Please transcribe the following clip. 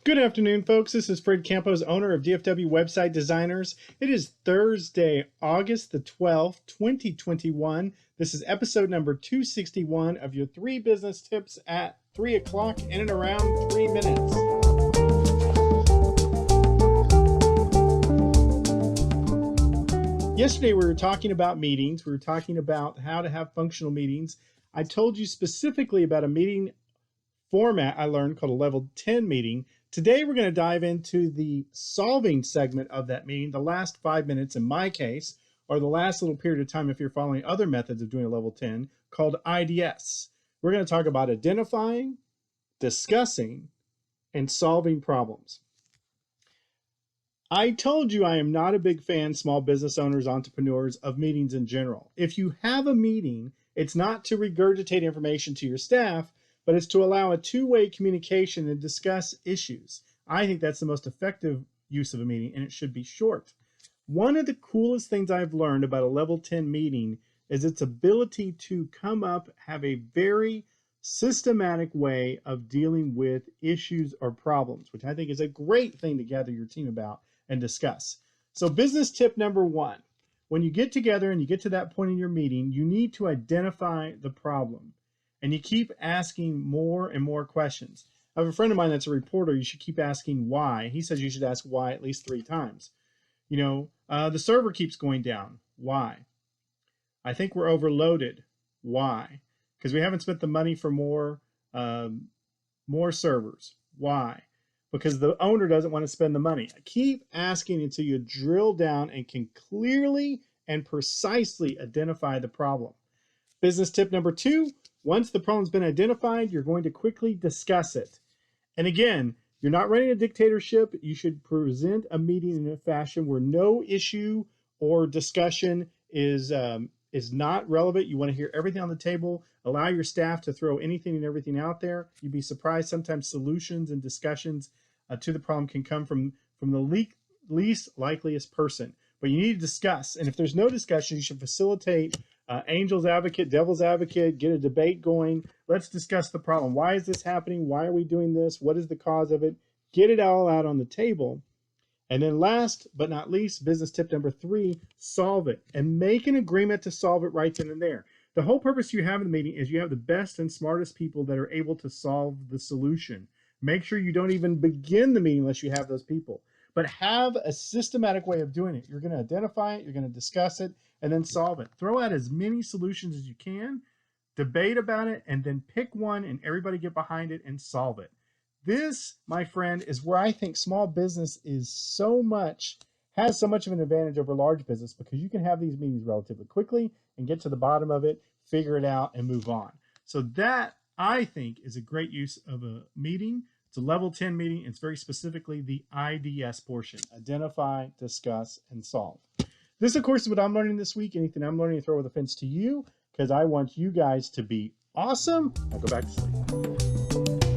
Good afternoon, folks. This is Fred Campos, owner of DFW Website Designers. It is Thursday, August the 12th, 2021. This is episode number 261 of your 3 business tips at 3 o'clock in and around 3 minutes. Yesterday, we were talking about meetings. We were talking about how to have functional meetings. I told you specifically about a meeting format I learned called a level 10 meeting. Today, we're going to dive into the solving segment of that meeting, the last 5 minutes in my case, or the last little period of time if you're following other methods of doing a level 10, called IDS. We're going to talk about identifying, discussing, and solving problems. I told you I am not a big fan, small business owners, entrepreneurs, of meetings in general. If you have a meeting, it's not to regurgitate information to your staff, but it's to allow a two-way communication and discuss issues. I think that's the most effective use of a meeting, and it should be short. One of the coolest things I've learned about a level 10 meeting is its ability to come up, have a very systematic way of dealing with issues or problems, which I think is a great thing to gather your team about and discuss. So business tip number 1, when you get together and you get to that point in your meeting, you need to identify the problem. And you keep asking more and more questions. I have a friend of mine that's a reporter. You should keep asking why. He says you should ask why at least 3 times. The server keeps going down. Why? I think we're overloaded. Why? Because we haven't spent the money for more servers. Why? Because the owner doesn't want to spend the money. Keep asking until you drill down and can clearly and precisely identify the problem. Business tip number 2, once the problem's been identified, you're going to quickly discuss it. And again, you're not running a dictatorship. You should present a meeting in a fashion where no issue or discussion is not relevant. You want to hear everything on the table. Allow your staff to throw anything and everything out there. You'd be surprised sometimes solutions and discussions to the problem can come from the least likeliest person. But you need to discuss. And if there's no discussion, you should facilitate angel's advocate, devil's advocate, get a debate going. Let's discuss the problem. Why is this happening? Why are we doing this? What is the cause of it? Get it all out on the table. And then last but not least, business tip number 3, solve it and make an agreement to solve it right then and there. The whole purpose you have in the meeting is you have the best and smartest people that are able to solve the solution. Make sure you don't even begin the meeting unless you have those people. But have a systematic way of doing it. You're going to identify it, you're going to discuss it, and then solve it. Throw out as many solutions as you can, debate about it, and then pick one and everybody get behind it and solve it. This, my friend, is where I think small business has so much of an advantage over large business, because you can have these meetings relatively quickly and get to the bottom of it, figure it out, and move on. So that, I think, is a great use of a meeting. It's a level 10 meeting. It's very specifically the IDS portion: identify, discuss, and solve. This, of course, is what I'm learning this week. Anything I'm learning, throw with a fence to you, because I want you guys to be awesome. Now go back to sleep.